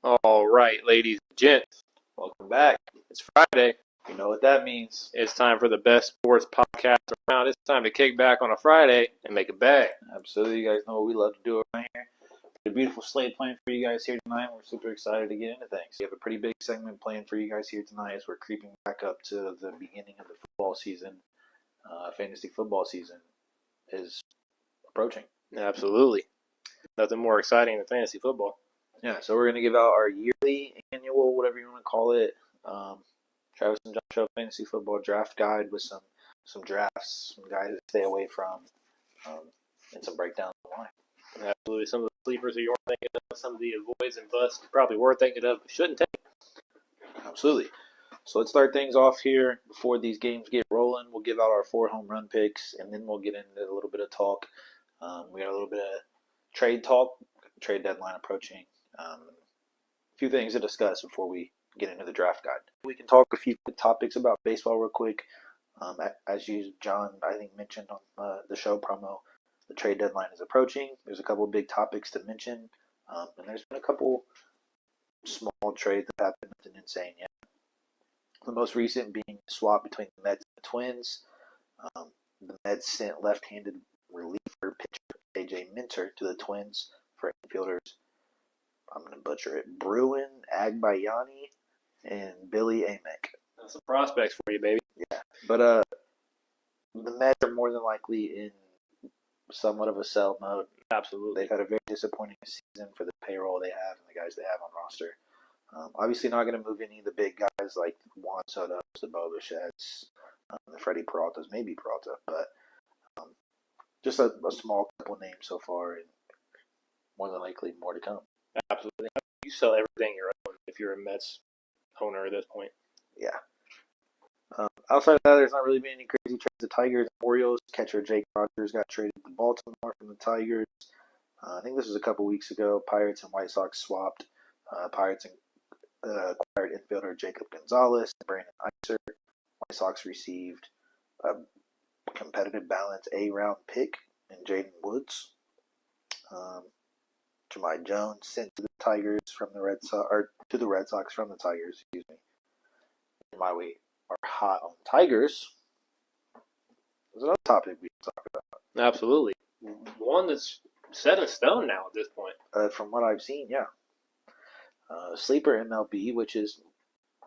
All right, ladies and gents, welcome back. It's Friday. You know what that means. It's time for the best sports podcast around. It's time to kick back on a Friday and make a bag. Absolutely. You guys know what we love to do around here. A beautiful slate planned for you guys here tonight. We're super excited to get into things. We have a pretty big segment planned for you guys here tonight as we're creeping back up to the beginning of the football season. Fantasy football season is approaching. Absolutely. Nothing more exciting than fantasy football. Yeah, so we're going to give out our yearly, annual, whatever you want to call it, Travis and Jon Show Fantasy Football Draft Guide with some drafts, some guys to stay away from, and some breakdowns online. Absolutely. Some of the sleepers that you weren't thinking of, some of the avoids and busts you probably were thinking of, but shouldn't take. Absolutely. So let's start things off here before these games get rolling. We'll give out our 4 home run picks, and then we'll get into a little bit of talk. We got a little bit of trade talk, trade deadline approaching. A few things to discuss before we get into the draft guide. We can talk a few topics about baseball real quick. As you, John, I think mentioned on the show promo, the trade deadline is approaching. There's a couple of big topics to mention, and there's been a couple small trades that happened, nothing insane yet. The most recent being the swap between the Mets and the Twins. The Mets sent left-handed reliever pitcher A.J. Minter to the Twins for infielders. I'm going to butcher it. Bruin Agbayani and Billy Amek. That's some prospects for you, baby. Yeah, but the Mets are more than likely in somewhat of a sell mode. Absolutely. They've had a very disappointing season for the payroll they have and the guys they have on roster. Obviously not going to move any of the big guys like Juan Soto, the Bo Bichettes, the Freddie Peraltas, maybe Peralta, but just a small couple names so far, and more than likely more to come. Absolutely. You sell everything you're own if you're a Mets owner at this point. Yeah. Outside of that, there's not really been any crazy trades. The Tigers and Orioles catcher Jake Rogers got traded to Baltimore from the Tigers. I think this was a couple weeks ago. Pirates and White Sox swapped. Pirates acquired infielder Jacob Gonzalez and Brandon Iser. White Sox received a competitive balance A-round pick in Jaden Woods. Jahmai Jones sent to the Tigers from the Red Sox, or to the Red Sox from the Tigers. Excuse me. And we are hot on Tigers. There's another topic we can talk about. Absolutely. One that's set in stone now at this point. From what I've seen, yeah. Sleeper MLB, which is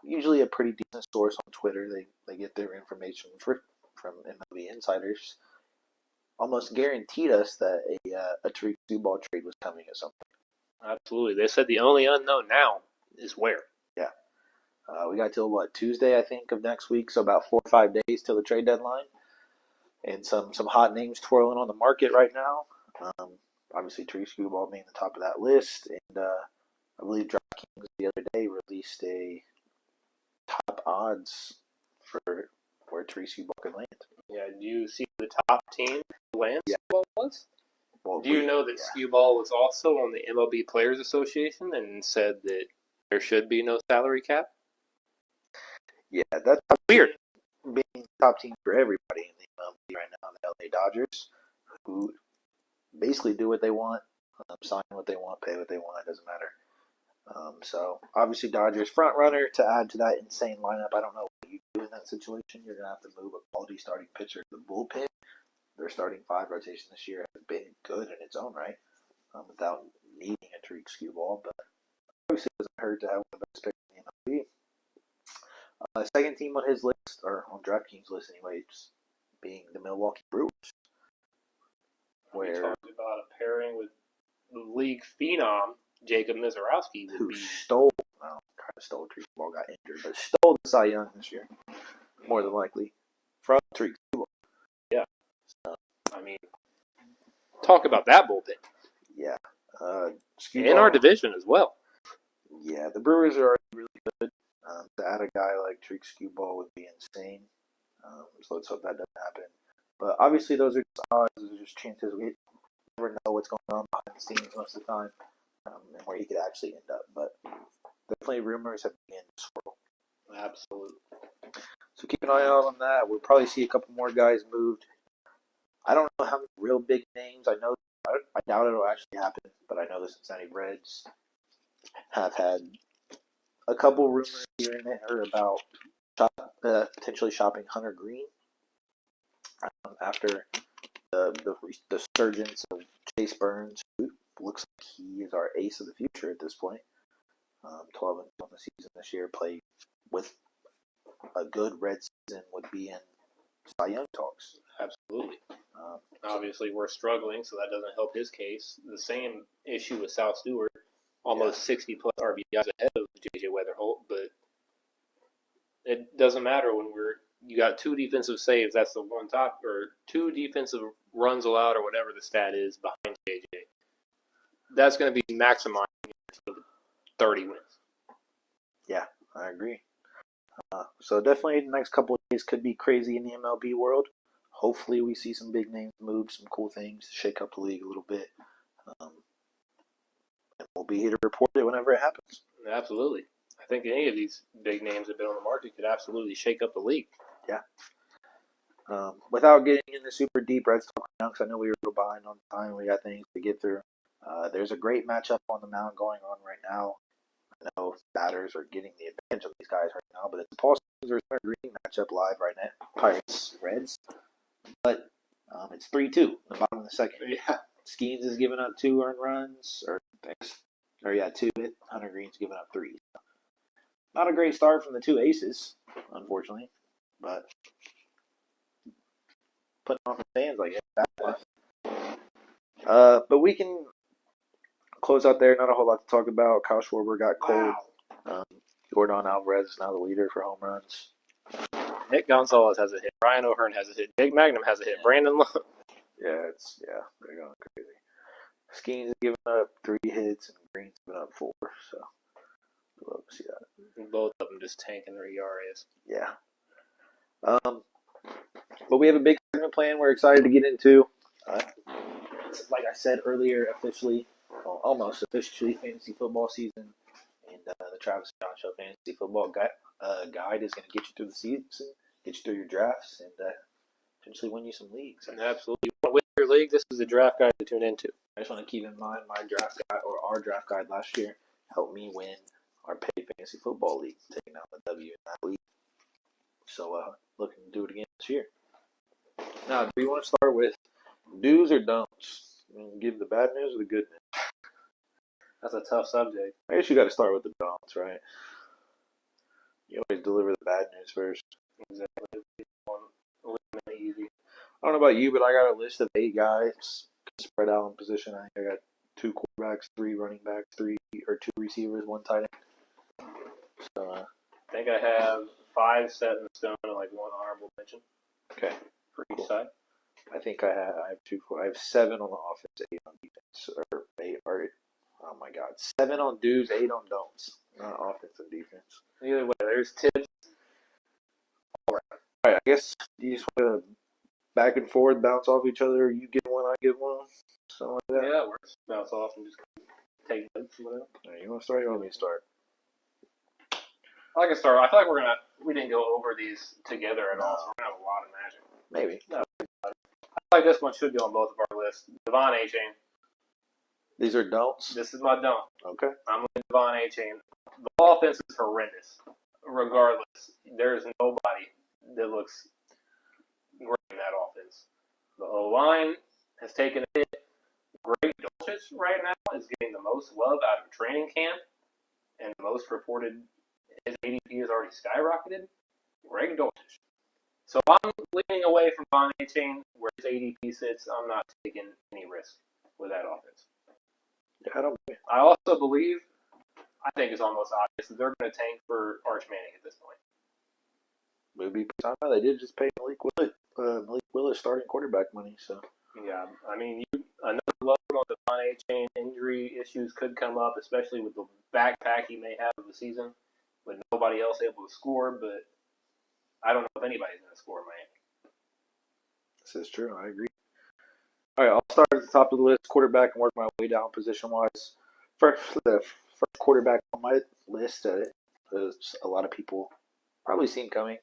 usually a pretty decent source on Twitter. They get their information from MLB insiders. Almost guaranteed us that a Tariq Skubal trade was coming at some point. Absolutely. They said the only unknown now is where. Yeah. We got till, Tuesday, I think, of next week, so about 4 or 5 days till the trade deadline. And some hot names twirling on the market right now. Obviously, Tariq Skubal being the top of that list. And I believe DraftKings the other day released a top odds for where Tariq Skubal could land. Yeah, do you see the top team land Skubal was? Well, do you know that Skubal was also on the MLB Players Association and said that there should be no salary cap? Yeah, that's weird. Being the top team for everybody in the MLB right now, the LA Dodgers, who basically do what they want, sign what they want, pay what they want, it doesn't matter. So, obviously, Dodgers front runner to add to that insane lineup. I don't know what you do in that situation. You're going to have to move a quality starting pitcher to the bullpen. Their starting 5 rotation this year has been good in its own right without needing a Tariq Skubal, but obviously it doesn't hurt to have one of the best picks in the MLB. Second team on his list, or on DraftKings list anyways, being the Milwaukee Brewers. We talked about a pairing with the league phenom, Jacob Mizorowski, who stole Tariq Skubal, got injured, but stole the Cy Young this year, more than likely, from Tariq Skubal. Yeah. I mean, talk about that bullpen. Yeah. In our division as well. Yeah, the Brewers are already really good. To add a guy like Tariq Skubal would be insane. So let's hope that doesn't happen. But obviously those are just odds. Those are just chances. We never know what's going on behind the scenes most of the time and where he could actually end up. But definitely rumors have begun to swirl. Absolutely. So keep an eye out on that. We'll probably see a couple more guys moved. I don't know how many real big names. I doubt it'll actually happen, but I know the Cincinnati Reds have had a couple rumors here and there about potentially shopping Hunter Green after the resurgence of Chase Burns, who looks like he is our ace of the future at this point. 12 on the season this year, play with a good red season, would be in Cy Young talks. Absolutely. Obviously, we're struggling, so that doesn't help his case. The same issue with South Stewart, almost 60 plus RBIs ahead of JJ Weatherholt, but it doesn't matter when you got 2 defensive saves. That's the one top, or 2 defensive runs allowed, or whatever the stat is behind JJ. That's going to be maximizing 30 wins. Yeah, I agree. So definitely the next couple of days could be crazy in the MLB world. Hopefully we see some big names move, some cool things, shake up the league a little bit. And we'll be here to report it whenever it happens. Absolutely. I think any of these big names that have been on the market could absolutely shake up the league. Yeah. Without getting into super deep Reds talk right now, because I know we were a little behind on time. We got things to get through. There's a great matchup on the mound going on right now. I know batters are getting the advantage of these guys right now, but it's the Paul Skeens versus Hunter Green matchup live right now. Pirates, Reds. But it's 3-2 in the bottom of the second. Yeah. Skeens is giving up 2 earned runs, 2. Hunter Green's giving up 3. Not a great start from the 2 aces, unfortunately, but putting on the fans like that. But we can close out there. Not a whole lot to talk about. Kyle Schwarber got cold. Wow. Jordan Alvarez is now the leader for home runs. Nick Gonzalez has a hit. Ryan O'Hearn has a hit. Jake Magnum has a hit. Brandon Lowe. Yeah, they're going crazy. Skeens is giving up 3 hits and Green's giving up 4. So we'll love to see that. Both of them just tanking their ERAs. Yeah. But we have a big segment plan we're excited to get into. Like I said earlier, almost officially, fantasy football season. And the Travis Jon Show Fantasy Football Guide is going to get you through the season, get you through your drafts, and potentially win you some leagues. And absolutely. You want to win your league? This is the draft guide to tune into. I just want to keep in mind my draft guide, or our draft guide last year, helped me win our paid fantasy football league, taking out the W in that league. So looking to do it again this year. Now, do you want to start with do's or don'ts? Give the bad news or the good news? That's a tough subject. I guess you got to start with the don'ts, right? You always deliver the bad news first. Exactly. Easy. I don't know about you, but I got a list of 8 guys spread out in position. I think I got 2 quarterbacks, 3 running backs, 2 receivers, 1 tight end. So I think I have 5 set in stone and 1 honorable mention. Okay. For each side. I think I have 7 on the offense, 8 on defense, oh my God, 7 on do's, 8 on don'ts. Not offense and defense. Either way, there's tips. All right, I guess you just want to back and forth, bounce off each other. You get one, I get one. Something like that. Yeah, it works. Bounce off and just take notes or whatever. All right, you want to start? You want me to start? I can start. I feel like we didn't go over these together at all, so we're going to have a lot of magic. Maybe. No, I feel like this one should be on both of our lists. Devon A-Chain. These are don'ts? This is my don't. Okay. I'm with Devon A-Chain. The offense is horrendous. Regardless, there's nobody that looks great in that offense. The O-line has taken a hit. Greg Dulcich right now is getting the most love out of training camp, and the most reported, his ADP has already skyrocketed. Greg Dulcich. So I'm leaning away from Devon A-Chain where his ADP sits. I'm not taking any risk with that offense. Yeah, I also believe, I think it's almost obvious that they're going to tank for Arch Manning at this point. Maybe they did just pay Malik Willis starting quarterback money. So yeah, I mean, another load on the Devon A-Chain injury issues could come up, especially with the backpack he may have of the season, with nobody else able to score. But I don't know if anybody's going to score in Miami. This is true. I agree. All right, I'll start at the top of the list, quarterback, and work my way down position-wise. The first quarterback on my list, a lot of people probably seen coming.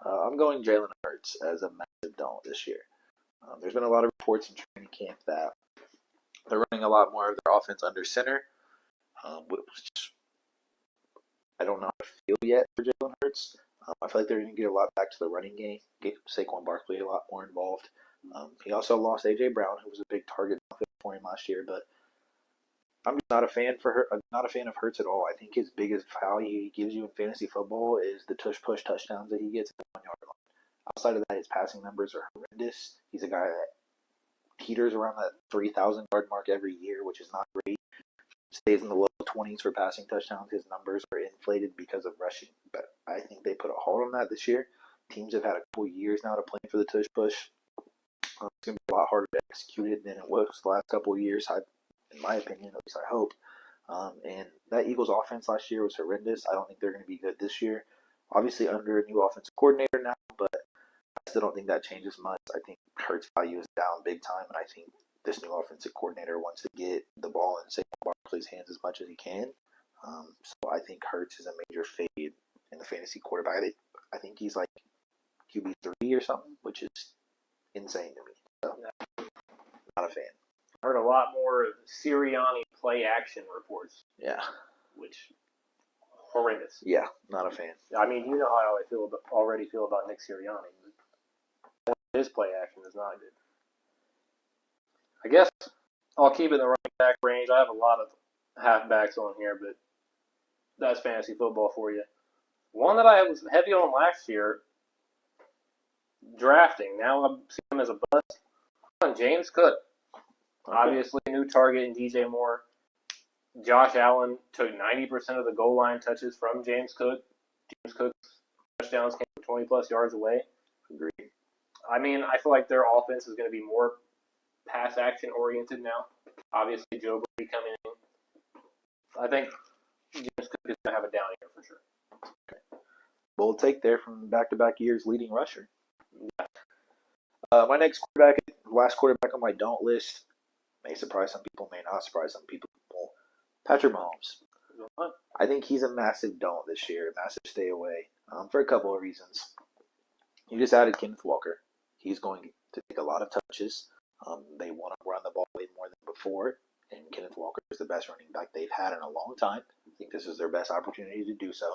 I'm going Jalen Hurts as a massive don't this year. There's been a lot of reports in training camp that they're running a lot more of their offense under center, which I don't know how to feel yet for Jalen Hurts. I feel like they're going to get a lot back to the running game, get Saquon Barkley a lot more involved. He also lost A.J. Brown, who was a big target for him last year, but I'm just not a fan not a fan of Hurts at all. I think his biggest value he gives you in fantasy football is the push touchdowns that he gets at the 1 yard line. Outside of that, his passing numbers are horrendous. He's a guy that teeters around that 3,000 yard mark every year, which is not great. Stays in the low 20s for passing touchdowns. His numbers are inflated because of rushing, but I think they put a hold on that this year. Teams have had a couple years now to play for the tush push. It's going to be a lot harder to execute it than it was the last couple of years, in my opinion, at least I hope. And that Eagles offense last year was horrendous. I don't think they're going to be good this year. Obviously under a new offensive coordinator now, but I still don't think that changes much. I think Hurts' value is down big time, and I think this new offensive coordinator wants to get the ball in Saquon Barkley's hands as much as he can. So I think Hurts is a major fade in the fantasy quarterback. I think he's like QB3 or something, which is insane to me. So, not a fan. I heard a lot more of Sirianni play action reports. Yeah. Which, horrendous. Yeah, not a fan. I mean, you know how I already feel about Nick Sirianni. His play action is not good. I guess I'll keep it in the running back range. I have a lot of halfbacks on here, but that's fantasy football for you. One that I was heavy on last year, drafting. Now I'm seeing him as a bust. On James Cook. Okay. Obviously, new target in DJ Moore. Josh Allen took 90% of the goal line touches from James Cook. James Cook's touchdowns came from 20-plus yards away. Agreed. I mean, I feel like their offense is going to be more pass action oriented now. Obviously, Joe Brady coming in. I think James Cook is going to have a down year for sure. Okay. Bold take there from back-to-back years leading rusher. Yeah. My next quarterback, last quarterback on my don't list, may surprise some people, may not surprise some people. Patrick Mahomes. I think he's a massive don't this year, a massive stay away, for a couple of reasons. You just added Kenneth Walker. He's going to take a lot of touches. They want to run the ball way more than before, and Kenneth Walker is the best running back they've had in a long time. I think this is their best opportunity to do so.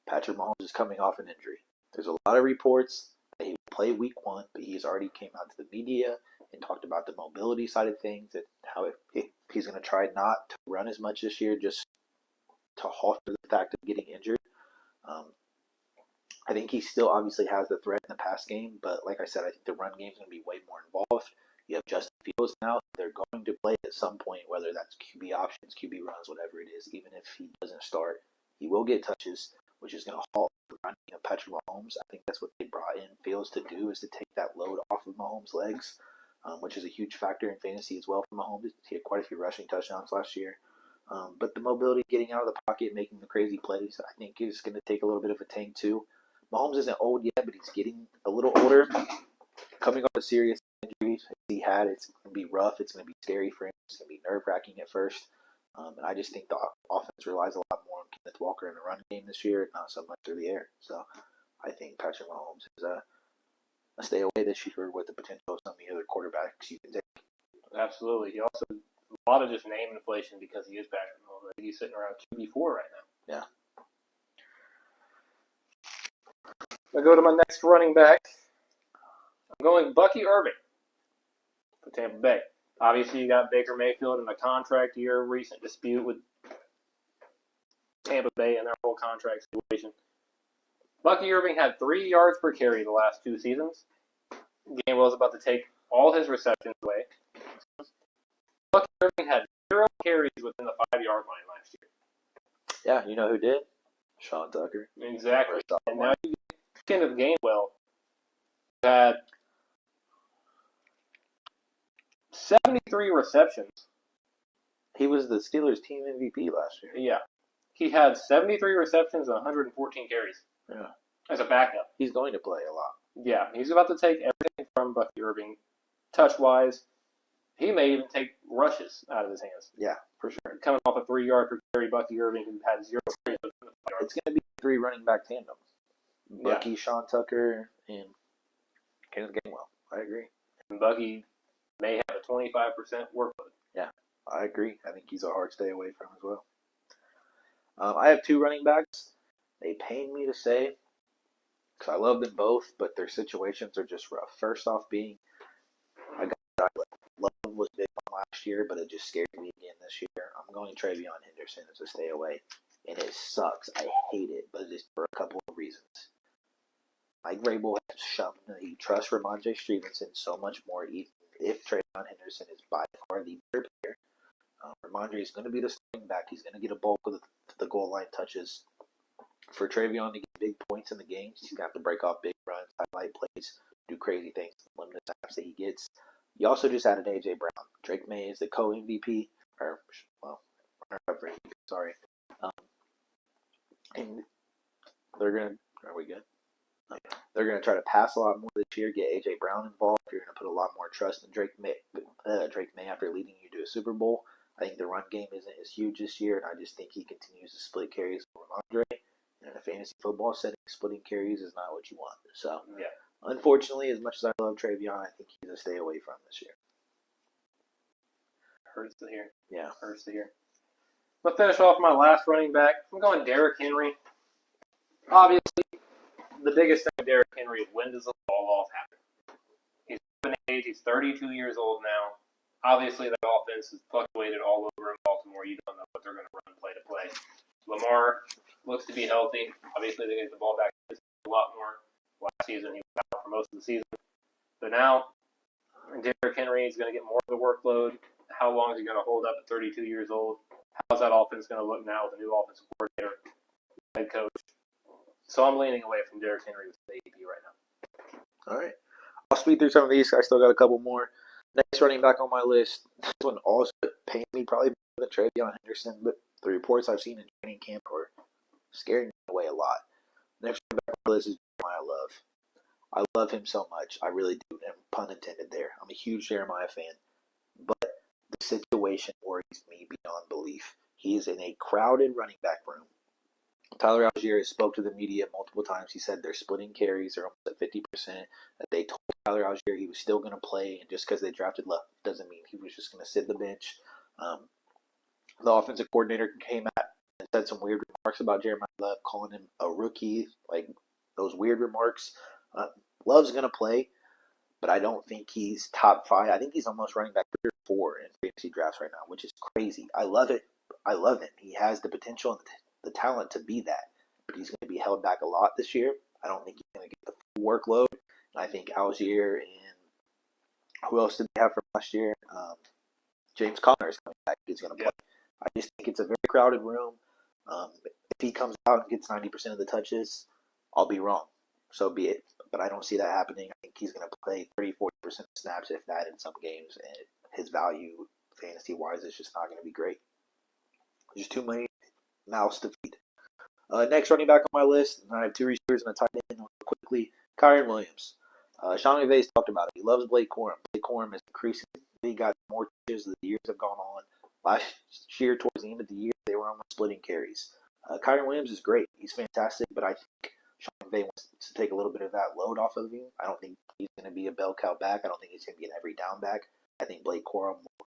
Patrick Mahomes is coming off an injury. There's a lot of reports that he will play week 1, but he's already came out to the media and talked about the mobility side of things, and how he's going to try not to run as much this year just to halt the fact of getting injured. I think he still obviously has the threat in the pass game, but like I said, I think the run game is going to be way more involved. You have Justin Fields now. They're going to play at some point, whether that's QB options, QB runs, whatever it is. Even if he doesn't start, he will get touches, which is going to halt the running of Patrick Mahomes. I think that's what they brought in Fields to do, is to take that load off of Mahomes' legs, which is a huge factor in fantasy as well for Mahomes. He had quite a few rushing touchdowns last year. But the mobility, getting out of the pocket, making the crazy plays, I think is going to take a little bit of a tank too. Mahomes isn't old yet, but he's getting a little older. Coming off a serious injury he had, it's going to be rough. It's going to be scary for him. It's going to be nerve-wracking at first. And I just think the offense relies a lot more on Kenneth Walker in the run game this year, not so much through the air. So I think Patrick Mahomes is a stay away this year with the potential of some of the other quarterbacks you can take. Absolutely. He also, a lot of just name inflation because he is Patrick Mahomes. He's sitting around QB4 right now. Yeah. I go to my next running back. I'm going Bucky Irving for Tampa Bay. Obviously, you got Baker Mayfield in a contract year, recent dispute with Tampa Bay and their whole contract situation. Bucky Irving had 3 yards per carry the last 2 seasons. Gainwell was about to take all his receptions away. Bucky Irving had 0 carries within the 5-yard line last year. Yeah, you know who did? Sean Tucker. Exactly. And now you get Kenneth Gainwell, who had 73 receptions. He was the Steelers team MVP last year. Yeah. He had 73 receptions and 114 carries. Yeah. As a backup. He's going to play a lot. Yeah. He's about to take everything from Bucky Irving, touch-wise. He may even take rushes out of his hands. Yeah, for sure. Coming off a 3-yard per carry, Bucky Irving, who had 0 carries. It's going to be a 3 running back tandem. Bucky, Sean Tucker, and Kenneth Gainwell. I agree. And Bucky may have a 25% workload. Yeah, I agree. I think he's a hard stay away from as well. I have two running backs. They pain me to say because I love them both, but their situations are just rough. First off, being I got Love was big on last year, but it just scared me again this year. I'm going Travion Henderson as a stay away, and it sucks. I hate it, but it's for a couple of reasons. Mike Vrabel has shown that he trusts Ramondre Stevenson so much more, even if Travion Henderson is by far the better player. Ramondre is going to be the starting back. He's going to get a bulk of the goal line touches. For Travion to get big points in the games, he's got to break off big runs, highlight plays, do crazy things, limited snaps that he gets. He also just added A.J. Brown. Drake May is the co-MVP, or, well, runner-up for MVP, sorry. And they're going to, are we good? Okay. They're going to try to pass a lot more this year, get A.J. Brown involved. You're going to put a lot more trust in Drake May after leading you to a Super Bowl. I think the run game isn't as huge this year, and I just think he continues to split carries with Ramondre. In a fantasy football setting, splitting carries is not what you want. So, yeah. Unfortunately, as much as I love Travion, I think he's a stay away from this year. Hurts to hear. Yeah. Hurts to hear. I'll finish off my last running back. I'm going Derrick Henry. Obviously, the biggest thing with Derrick Henry is when does the fall off happen? He's of age. He's 32 years old now. Obviously, that offense has fluctuated all over in Baltimore. You don't know what they're going to run play to play. Lamar looks to be healthy. Obviously, they get the ball back a lot more. Last season, he was out for most of the season. But now, Derrick Henry is going to get more of the workload. How long is he going to hold up at 32 years old? How's that offense going to look now with a new offensive coordinator, head coach? So I'm leaning away from Derrick Henry with the ADP right now. All right. I'll speed through some of these. I still got a couple more. Next running back on my list. This one also pained me probably more than Travion Henderson, but the reports I've seen in training camp are scaring me away a lot. Next running back on my list is Jeremiah Love. I love him so much. I really do. And pun intended there. I'm a huge Jeremiah fan. But the situation worries me beyond belief. He is in a crowded running back room. Tyler Algier has spoke to the media multiple times. He said they're splitting carries. They're almost at 50%. That they told Tyler Algier he was still going to play. And just because they drafted Love doesn't mean he was just going to sit the bench. The offensive coordinator came out and said some weird remarks about Jeremiah Love, calling him a rookie, like those weird remarks. Love's going to play, but I don't think he's top 5. I think he's almost running back 3 or 4 in fantasy drafts right now, which is crazy. I love it. I love him. He has the potential and the talent to be that, but he's going to be held back a lot this year. I don't think he's going to get the full workload. And I think Algier and who else did they have from last year? James Conner is coming back. He's going to play. I just think it's a very crowded room. If he comes out and gets 90% of the touches, I'll be wrong. So be it. But I don't see that happening. I think he's going to play 30-40% of snaps, if that, in some games. And his value, fantasy-wise, is just not going to be great. There's too many mouths to feed. Next running back on my list, and I have 2 receivers and a tight end quickly. Kyren Williams. Sean McVay's talked about it. He loves Blake Corum. Blake Corum is increasingly got more touches as the years have gone on. Last year, towards the end of the year, they were almost splitting carries. Kyren Williams is great. He's fantastic, but I think Sean McVay wants to take a little bit of that load off of him. I don't think he's going to be a bell cow back. I don't think he's going to be an every down back. I think Blake Corum will,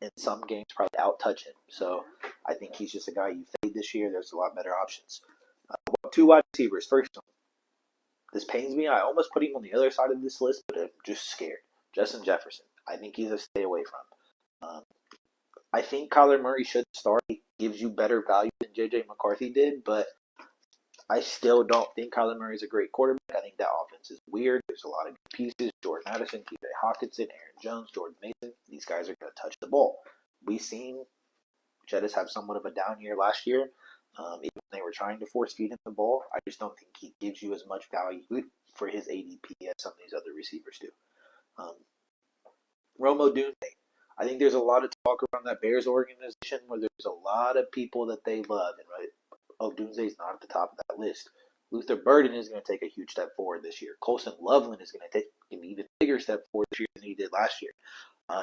in some games, probably out-touch him. So I think he's just a guy you fade this year. There's a lot better options. 2 wide receivers. First, this pains me. I almost put him on the other side of this list, but I'm just scared. Justin Jefferson. I think he's a stay away from. I think Kyler Murray should start. He gives you better value than J.J. McCarthy did, but I still don't think Kyler Murray is a great quarterback. I think that offense is weird. There's a lot of good pieces. Jordan Addison, T.J. Hawkinson, Aaron Jones, Jordan Mason. These guys are going to touch the ball. We've seen Jettis have somewhat of a down year last year. Even when they were trying to force feed him the ball, I just don't think he gives you as much value for his ADP as some of these other receivers do. Romo Dunze. I think there's a lot of talk around that Bears organization where there's a lot of people that they love. And right, Dunze's not at the top of that list. Luther Burden is going to take a huge step forward this year. Colson Loveland is going to take an even bigger step forward this year than he did last year.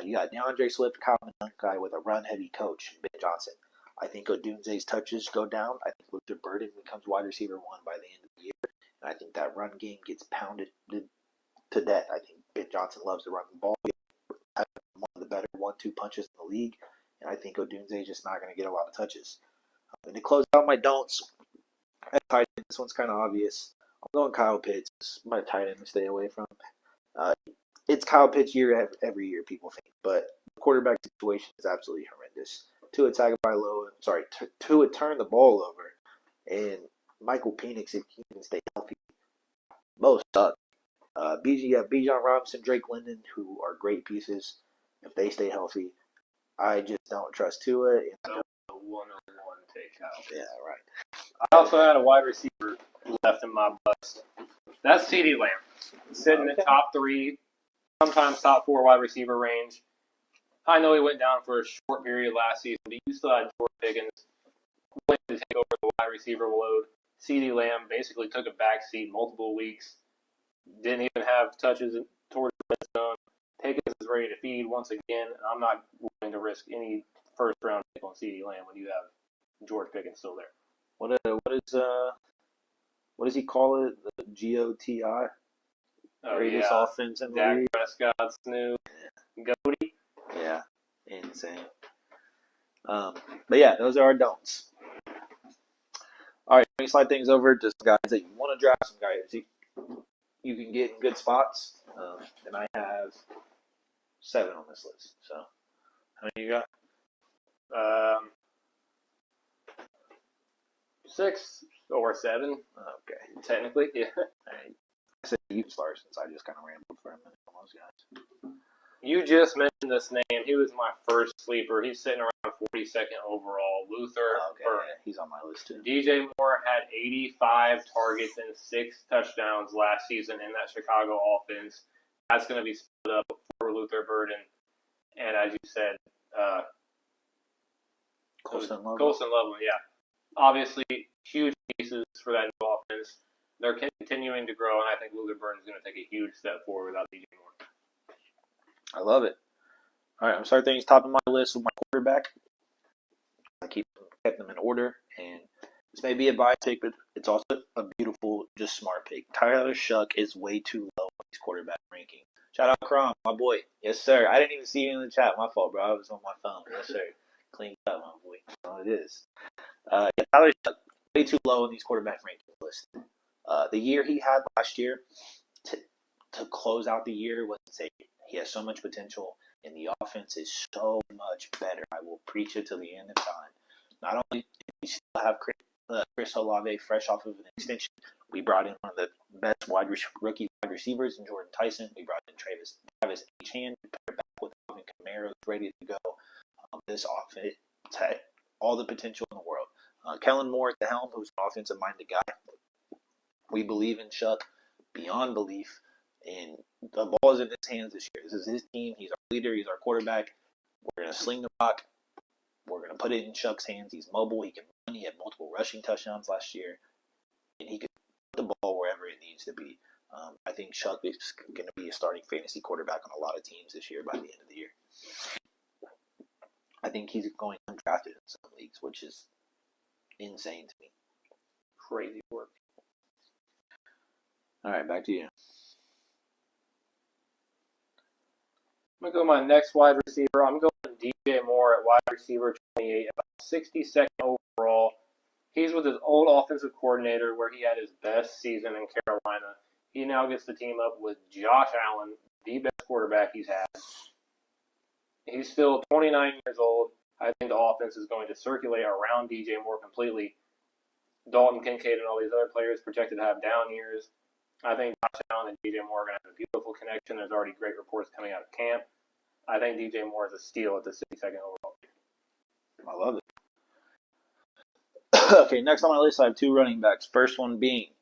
You got DeAndre Swift, Kyle Manunkai with a run-heavy coach, Ben Johnson. I think Odunze's touches go down. I think Luther Burden becomes wide receiver 1 by the end of the year. And I think that run game gets pounded to death. I think Ben Johnson loves to run the ball. He has one of the better 1-2 punches in the league. And I think Odunze is just not going to get a lot of touches. And to close out my don'ts, at tight end, this one's kind of obvious. I'm going Kyle Pitts. My tight end to stay away from. It's Kyle Pitts year every year, people think, but the quarterback situation is absolutely horrendous. Tua turn the ball over, and Michael Penix, if he can stay healthy, most suck. Bijan Robinson, Drake London, who are great pieces. If they stay healthy, I just don't trust Tua. So, a 101 takeout. Yeah, right. I also had a wide receiver left in my bust. That's CeeDee Lamb. Sitting in the top 3, sometimes top 4 wide receiver range. I know he went down for a short period last season, but you still had George Pickens willing to take over the wide receiver load. CeeDee Lamb basically took a back seat multiple weeks. Didn't even have touches towards the red zone. Pickens is ready to feed once again. I'm not willing to risk any first-round pick on CeeDee Lamb when you have George Pickens still there. What does he call it? The GOTI? Greatest offense in the Dak league. Prescott's new goatee. Yeah, insane. But yeah, those are our don'ts. All right, let me slide things over to some guys that you want to draft, some guys you can get in good spots. And I have 7 on this list. So, how many you got? 6 or 7. Okay. Technically, yeah. I said you start since I just kind of rambled for a minute on those guys. You just mentioned this name. He was my first sleeper. He's sitting around 42nd overall. Luther Burden. Yeah, he's on my list too. DJ Moore had 85 targets and 6 touchdowns last season in that Chicago offense. That's going to be split up for Luther Burden. And as you said, Colston Loveland, yeah. Obviously, huge pieces for that new offense. They're continuing to grow, and I think Luther Burden is going to take a huge step forward without DJ Moore. I love it. All right, I'm starting things top of my list with my quarterback. I kept them in order, and this may be a bias take, but it's also a beautiful, just smart pick. Tyler Shuck is way too low on his quarterback ranking. Shout out Crom, my boy. Yes, sir. I didn't even see you in the chat. My fault, bro. I was on my phone. Yes, sir. Cleaned up, my boy. Oh, it is. Tyler Shuck, way too low on these quarterback ranking lists. The year he had last year, to close out the year, was insane. He has so much potential, and the offense is so much better. I will preach it till the end of time. Not only do we still have Chris Olave fresh off of an extension, we brought in one of the best rookie wide receivers in Jordan Tyson. We brought in Travis Etienne, paired back with Alvin Kamara, ready to go. This offense had all the potential in the world. Kellen Moore at the helm, who's an offensive-minded guy. We believe in Shuck beyond belief. And the ball is in his hands this year. This is his team. He's our leader. He's our quarterback. We're going to sling the rock. We're going to put it in Shuck's hands. He's mobile. He can run. He had multiple rushing touchdowns last year. And he can put the ball wherever it needs to be. I think Shuck is going to be a starting fantasy quarterback on a lot of teams this year by the end of the year. I think he's going undrafted in some leagues, which is insane to me. Crazy work. All right, back to you. I'm going to go my next wide receiver. I'm going DJ Moore at wide receiver 28, about 62nd overall. He's with his old offensive coordinator where he had his best season in Carolina. He now gets the team up with Josh Allen, the best quarterback he's had. He's still 29 years old. I think the offense is going to circulate around DJ Moore completely. Dalton Kincaid and all these other players projected to have down years. I think Josh Allen and DJ Moore are going to have a beautiful connection. There's already great reports coming out of camp. I think DJ Moore is a steal at the 62nd overall. I love it. Okay, next on my list, I have 2 running backs. First one being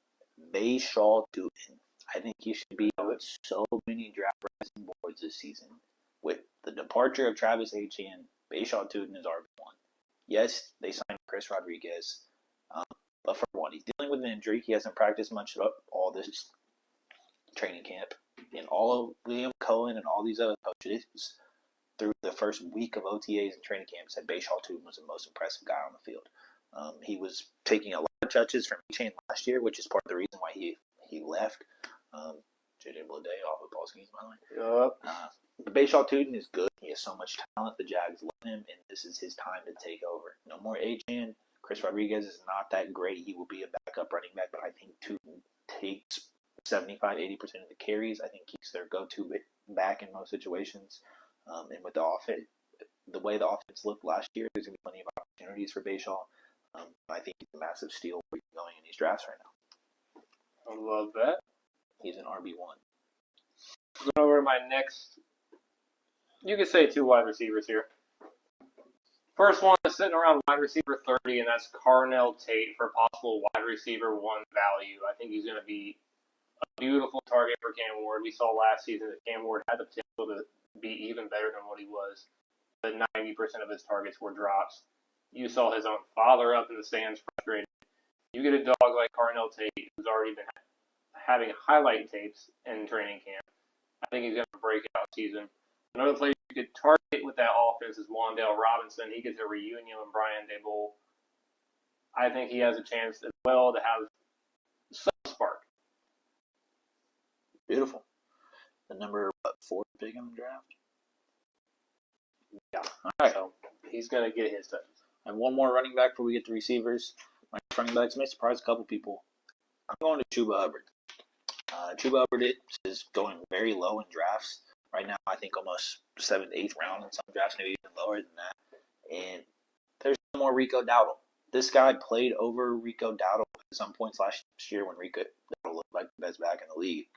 Bashaw Tootin. I think he should be on so many draft rising boards this season. With the departure of Travis Etienne, Bashaw Tootin is RB1. Yes, they signed Chris Rodriguez. But for one, he's dealing with an injury. He hasn't practiced much at all this training camp. And all of Liam Cohen and all these other coaches through the first week of OTAs and training camp said Bashaw Tootin was the most impressive guy on the field. He was taking a lot of touches from Etienne last year, which is part of the reason why he left. JJ Blade off of Paul Schemes, by the way. Bashaw Tootin is good. He has so much talent. The Jags love him, and this is his time to take over. No more Etienne. Chris Rodriguez is not that great. He will be a backup running back, but I think to take 75-80% of the carries, I think he's their go-to back in most situations. And with the offense, the way the offense looked last year, there's going to be plenty of opportunities for Bayshaw. I think he's a massive steal for going in these drafts right now. I love that. He's an RB1. Going over to my next, you could say 2 wide receivers here. First one is sitting around wide receiver 30, and that's Carnell Tate for possible wide receiver 1 value. I think he's going to be a beautiful target for Cam Ward. We saw last season that Cam Ward had the potential to be even better than what he was, but 90% of his targets were drops. You saw his own father up in the stands frustrated. You get a dog like Carnell Tate, who's already been having highlight tapes in training camp. I think he's going to break out season. Another player you could target with that offense is Wan'Dale Robinson. He gets a reunion with Brian Daboll. I think he has a chance as well to have some spark. Beautiful. The number 4 pick in the draft. Yeah. All right. So he's going to get his touches. And one more running back before we get to receivers. My running backs may surprise a couple people. I'm going to Chuba Hubbard. Chuba Hubbard is going very low in drafts. Right now, I think almost 7th, 8th round in some drafts, maybe even lower than that. And there's no more Rico Dowdle. This guy played over Rico Dowdle at some points last year when Rico Dowdle looked like the best back in the league.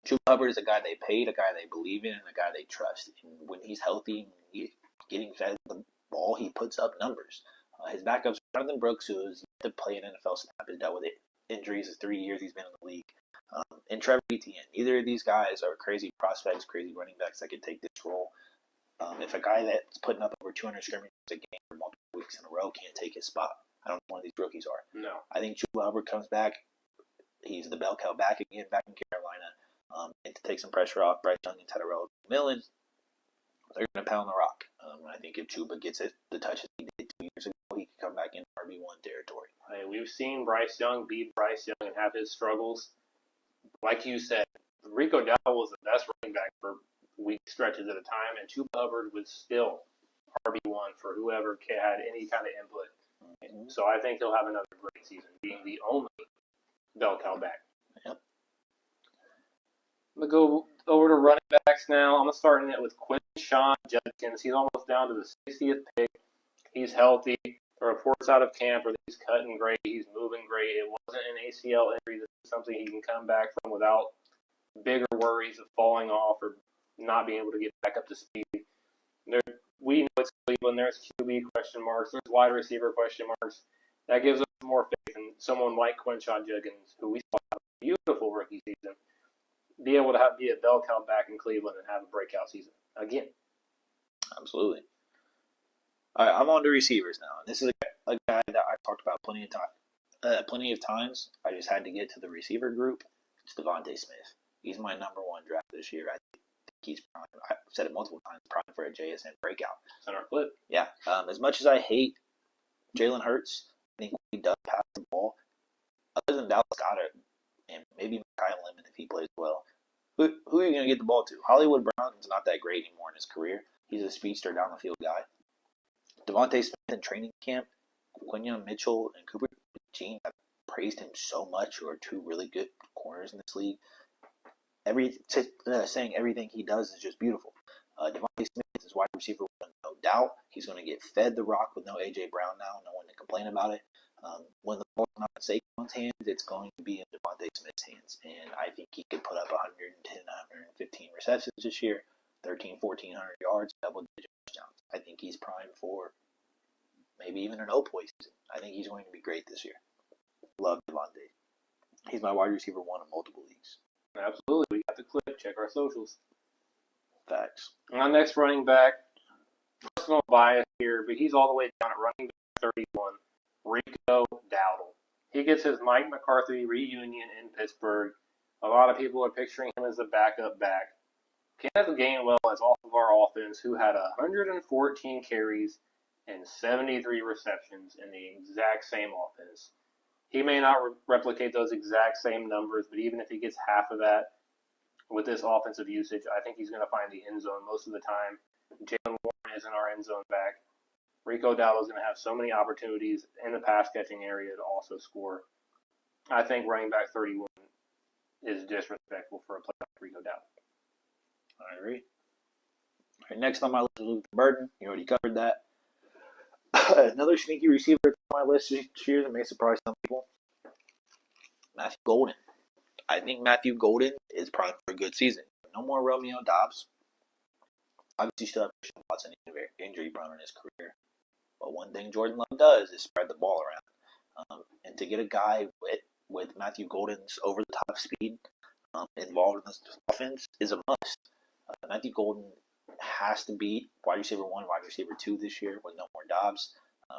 Chuba Hubbard is a guy they paid, a guy they believe in, and a guy they trust. And when he's healthy, getting fed the ball, he puts up numbers. His backups, Jonathan Brooks, who is to play an NFL snap, has dealt with injuries the 3 years he's been in the league. And Trevor Etienne. Neither of these guys are crazy prospects, crazy running backs that can take this role. If a guy that's putting up over 200 scrimmages a game for multiple weeks in a row can't take his spot, I don't know one of these rookies are. No. I think Chuba Hubbard comes back. He's the bell cow back again, back in Carolina. And to take some pressure off Bryce Young and Tyrell Millen, they're going to pound the rock. I think if Chuba gets the touches he did 2 years ago, he can come back in RB1 territory. Hey, we've seen Bryce Young beat Bryce Young and have his struggles. Like you said, Rico Dowdle was the best running back for weak stretches at a time, and Chuba Hubbard was still RB1 for whoever had any kind of input. Mm-hmm. So I think he'll have another great season, being the only bell cow back. Yep. I'm going to go over to running backs now. I'm going to start it with Quinshon Judkins. He's almost down to the 60th pick. He's healthy. The reports out of camp are that he's cutting great. He's moving great. It wasn't an ACL injury. This is something he can come back from without bigger worries of falling off or not being able to get back up to speed. We know it's Cleveland. There's QB question marks. There's wide receiver question marks. That gives us more faith in someone like Quinshon Judkins, who we saw have a beautiful rookie season, be able to be a bell cow back in Cleveland and have a breakout season again. Absolutely. All right, I'm on to receivers now. This is a guy that I've talked about plenty of times. I just had to get to the receiver group. It's Devontae Smith. He's my number 1 draft this year. I think he's prime. I've said it multiple times, prime for a JSN breakout. Center flip. Yeah. As much as I hate Jalen Hurts, I think he does pass the ball. Other than Dallas Goedert and maybe Kyle Lemon if he plays well, who are you going to get the ball to? Hollywood Brown's not that great anymore in his career. He's a speedster down the field guy. Devontae Smith in training camp, Quinion Mitchell and Cooper Jean have praised him so much, who are 2 really good corners in this league. Saying everything he does is just beautiful. Devontae Smith is wide receiver 1, no doubt. He's going to get fed the rock with no A.J. Brown now, no one to complain about it. When the ball's not in Saquon's hands, it's going to be in Devontae Smith's hands. And I think he could put up 110, 115 receptions this year, 1,400 yards, double-digit touchdowns. I think he's primed for maybe even an Opoy season. I think he's going to be great this year. Love Devontae. He's my wide receiver 1 in multiple leagues. Absolutely. We got the clip. Check our socials. Facts. My next running back, personal bias here, but he's all the way down at running back 31, Rico Dowdle. He gets his Mike McCarthy reunion in Pittsburgh. A lot of people are picturing him as a backup back. Kenneth Gainwell is off of our offense, who had 114 carries and 73 receptions in the exact same offense. He may not replicate those exact same numbers, but even if he gets half of that with this offensive usage, I think he's going to find the end zone most of the time. Jalen Warren isn't our end zone back. Rico Dowdle's going to have so many opportunities in the pass catching area to also score. I think running back 31 is disrespectful for a player like Rico Dowdle. I agree. All right, next on my list is Luther Burden. You already covered that. Another sneaky receiver on my list this year that may surprise some people. Matthew Golden. I think Matthew Golden is primed for a good season. No more Romeo Dobbs. Obviously, still have Christian Watson injury prone in his career. But one thing Jordan Love does is spread the ball around. And to get a guy with Matthew Golden's over-the-top speed involved in this offense is a must. Matthew Golden has to be wide receiver 1, wide receiver 2 this year with no more Dobbs.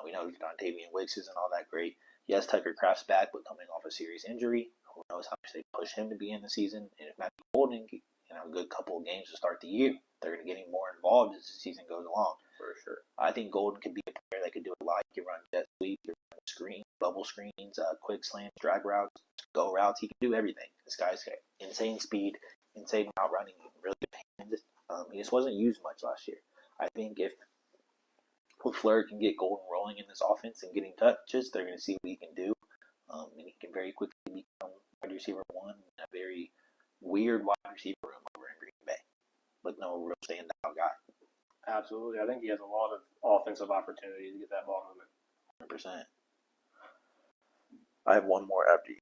We know Dontavian Wicks isn't all that great. Yes, Tucker Kraft's back, but coming off a serious injury. Who knows how much they push him to be in the season. And if Matthew Golden can have a good couple of games to start the year, they're going to get him more involved as the season goes along. For sure. I think Golden could be a player that could do a lot. He can run jet sweep, he can run screen, bubble screens, quick slams, drag routes, go routes. He can do everything. This guy's got insane speed, insane route running, really good hands. He just wasn't used much last year. I think if LaFleur can get Golden rolling in this offense and getting touches, they're going to see what he can do. And he can very quickly become wide receiver 1 in a very weird wide receiver room over in Green Bay, but no real standout guy. Absolutely. I think he has a lot of offensive opportunity to get that ball moving. 100%. I have one more after you.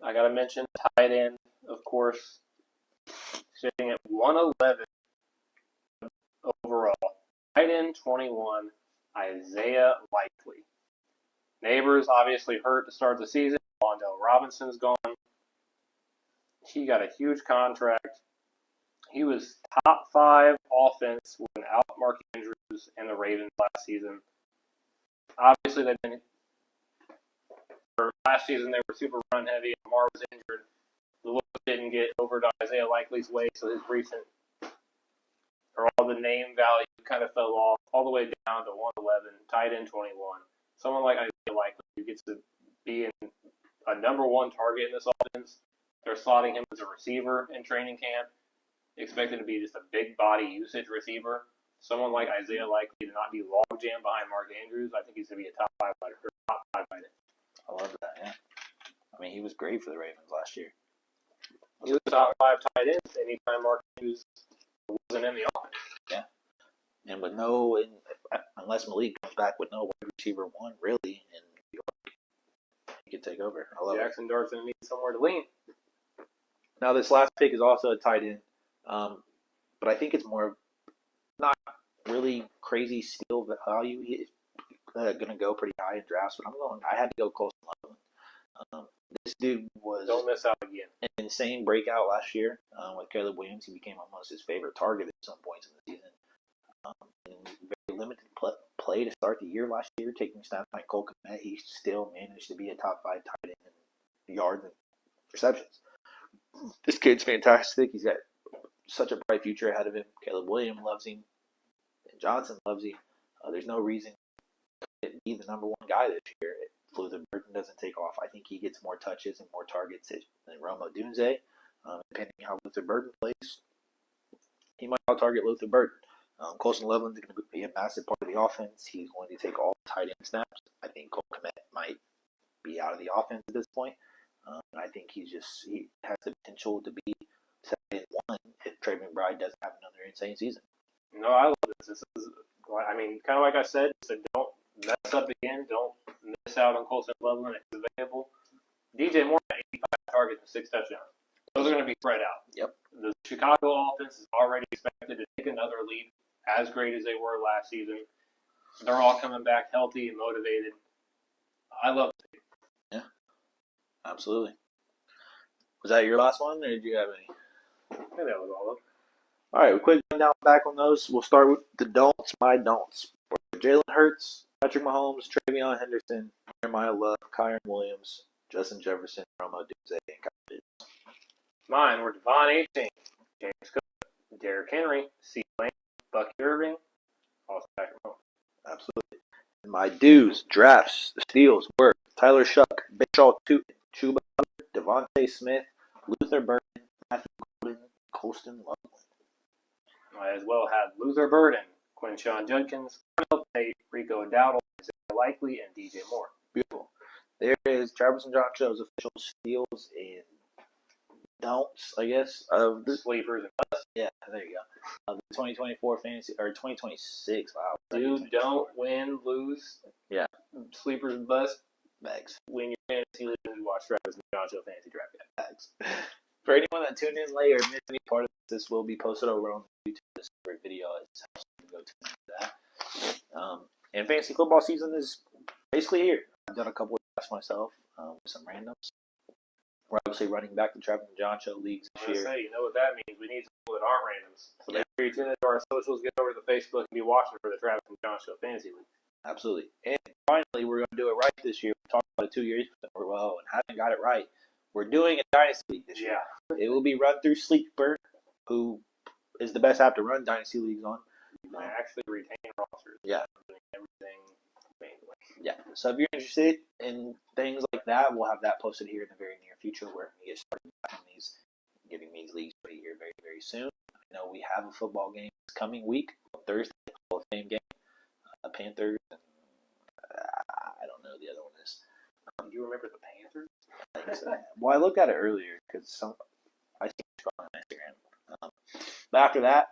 I got to mention tight end, of course, sitting at 111 overall. Tight end 21, Isaiah Likely. Neighbors obviously hurt to start the season. Wandale Robinson's gone. He got a huge contract. He was top 5 offense without Mark Andrews and the Ravens last season. Obviously, last season they were super run heavy. Lamar was injured. The look didn't get over to Isaiah Likely's way, so his all the name value kind of fell off all the way down to 111, tight end 21. Someone like Isaiah Likely who gets to be a number 1 target in this offense. They're slotting him as a receiver in training camp. Expected to be just a big body usage receiver. Someone like Isaiah Likely to not be log jammed behind Mark Andrews. I think he's going to be a top 5 fighter. I love that, yeah. I mean, he was great for the Ravens last year. He was top 5 tight ends anytime Mark Andrews wasn't in the offense. Yeah. And with unless Malik comes back with no wide receiver 1, really, and he could take over. I love Jackson Dart's going to need somewhere to lean. Now, this last pick is also a tight end. But I think it's more not really crazy steal value. He's going to go pretty high in drafts, but I had to go Colson Loveland. This dude was don't miss out again. An insane breakout last year with Caleb Williams. He became almost his favorite target at some points in the season. Very limited play to start the year last year, taking snaps like Cole Kmet. He still managed to be a top 5 tight end in yards and receptions. This kid's fantastic. He's got such a bright future ahead of him. Caleb Williams loves him. And Johnson loves him. There's no reason to be the number 1 guy this year. If Luther Burden doesn't take off, I think he gets more touches and more targets than Rome Odunze. Depending on how Luther Burden plays, he might out-target Luther Burden. Colson Loveland's going to be a massive part of the offense. He's going to take all the tight end snaps. I think Cole Kmet might be out of the offense at this point. I think he has the potential to be tight end 1 if Trey McBride doesn't have another insane season. No, I love this. This is, kind of like I said, don't mess up again. Don't miss out on Colson Loveland if he's available. DJ Moore had 85 targets and 6 touchdowns. Those are going to be spread out. Yep. The Chicago offense is already expected to take another leap as great as they were last season. They're all coming back healthy and motivated. I love it. Yeah, absolutely. Was that your last one, or did you have any? I think that was all of them. All right, quick rundown back on those. We'll start with the don'ts, my don'ts. Jalen Hurts, Patrick Mahomes, Travion Henderson, Jeremiah Love, Kyron Williams, Justin Jefferson, Roma Dunze, and Kyle Pitts. Mine were Devon 18, James Cook, Derrick Henry, C. Lane, Bucky Irving, also Patrick Mahomes. Absolutely. And my dues, drafts, steals were Tyler Shuck, Bishaw Tootin, Chuba Hubbard, Devontae Smith, Luther Burden, Matthew Golden, Colston Loveland. I as well had Luther Burden, Quinshon Judkins, Cornell Tate, Rico Dowdle, Isaiah Likely, and DJ Moore. Beautiful. There is Travis and Jon Show's official steals and don'ts, I guess, of the Sleepers and busts. Yeah, there you go. The 2024 fantasy or 2026. Wow. Dude, don't win, lose. Yeah. Sleepers and busts. Bags. Win your fantasy league and watch Travis and Jon Show Fantasy Draft Guide. Bags. For anyone that tuned in late or missed any part of this, will be posted over on YouTube. This great video is how you can go to that. And fantasy football season is basically here. I've done a couple of drafts myself with some randoms. We're obviously running back the Travis and Jon Show leagues this year. You know what that means? We need people that aren't randoms. So make sure you tune into our socials, get over to Facebook, and be watching for the Travis and Jon Show Fantasy League. Absolutely. And finally, we're going to do it right this year. We talked about it 2 years ago and haven't got it right. We're doing a Dynasty League this year. Yeah. It will be run through Sleeper, who is the best app to run Dynasty Leagues on. I actually retain rosters. Yeah. Doing everything manually. Yeah. So if you're interested in things like that, we'll have that posted here in the very near future. We're going to get started on these, getting these leagues ready here very, very soon. I know we have a football game this coming week, Thursday, Hall of Fame game. Panthers. And, I don't know the other one is. Do you remember the Panthers? Well, I looked at it earlier because I see it on Instagram. But after that,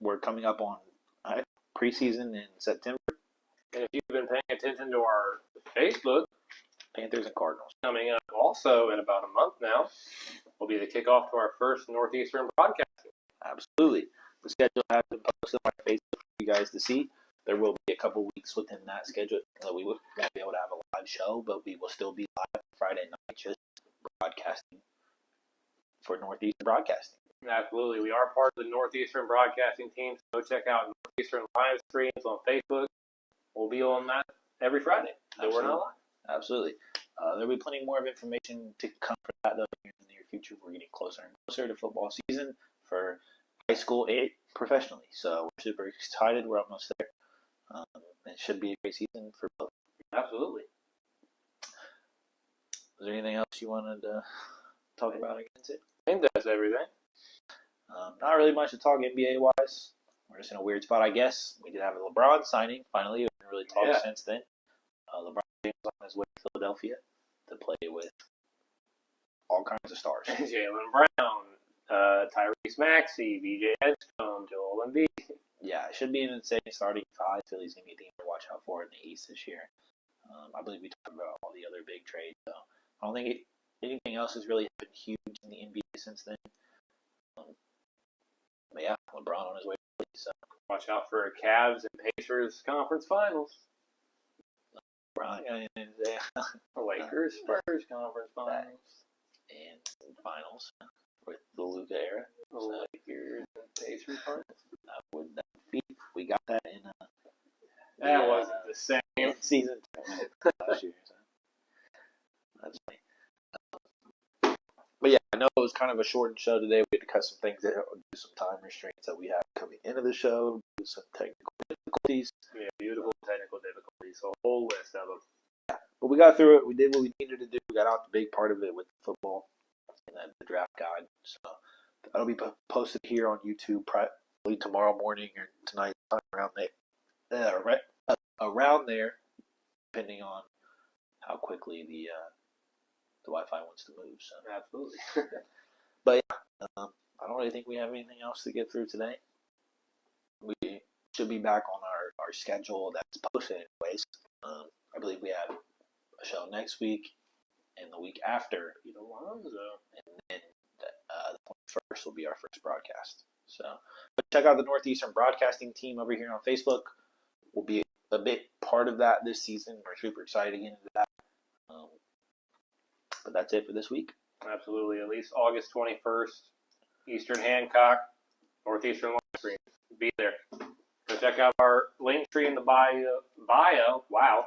we're coming up on preseason in September. And if you've been paying attention to our Facebook, Panthers and Cardinals. coming up also in about a month now will be the kickoff to our first Northeastern broadcasting. Absolutely. The schedule has been posted on Facebook for you guys to see. There will be a couple weeks within that schedule that we won't be able to have a live show, but we will still be live Friday night just broadcasting for Northeastern Broadcasting. Absolutely. We are part of the Northeastern Broadcasting team, so go check out Northeastern live streams on Facebook. We'll be on that every Friday, so we're not live. Absolutely. There'll be plenty more of information to come for that though in the near future. We're getting closer and closer to football season for high school and professionally, so we're super excited. We're almost there. It should be a great season for both. Absolutely. Is there anything else you wanted to talk about against it? I think that's everything. Not really much to talk NBA-wise. We're just in a weird spot, I guess. We did have a LeBron signing, finally. We haven't really talked since then. LeBron James on his way to Philadelphia to play with all kinds of stars. Jaylen Brown, Tyrese Maxey, BJ Edgecombe, Joel Embiid. Yeah, it should be an insane starting five. Philly's going to be a team to watch out for in the East this year. I believe we talked about all the other big trades, so I don't think anything else has really been huge in the NBA since then. But yeah, LeBron on his way to Philly, so Watch out for Cavs and Pacers conference finals. LeBron Lakers, Spurs conference finals. and finals with the Luka era. The Lakers and Pacers finals. We got that in That wasn't the same. season last year. So. That's funny. But yeah, I know it was kind of a shortened show today. We had to cut some things out, do some time restraints that we have coming into the show, do some technical difficulties. Yeah, beautiful technical difficulties. A whole list of them. But we got through it. We did what we needed to do. We got out the big part of it with football and then the draft guide. So that'll be posted here on YouTube probably tomorrow morning or tonight, around there, depending on how quickly the Wi-Fi wants to move. So Absolutely. but yeah, I don't really think we have anything else to get through today. We should be back on our schedule that's posted anyways. I believe we have a show next week and the week after. And then the 21st will be our first broadcast. So but check out the Northeastern Broadcasting team over here on Facebook. We'll be a bit part of that this season. We're super excited to get into that. But that's it for this week. Absolutely. At least August 21st, Eastern Hancock, Northeastern live stream. Be there. So check out our link tree in the bio. Wow.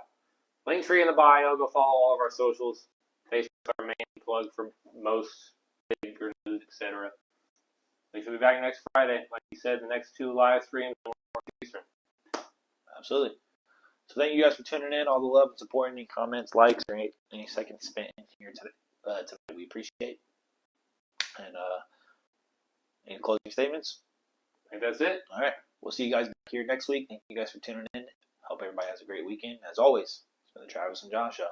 Link tree in the bio. Go follow all of our socials. Facebook's our main plug for most bigger news, etc. We should be back next Friday. Like you said, the next two live streams are Northeastern. Absolutely. So thank you guys for tuning in. All the love and support, any comments, likes, or any seconds spent here today, we appreciate. And any closing statements? I think that's it. All right. we'll see you guys back here next week. Thank you guys for tuning in. Hope everybody has a great weekend. As always, it's been the Travis and Jon Show.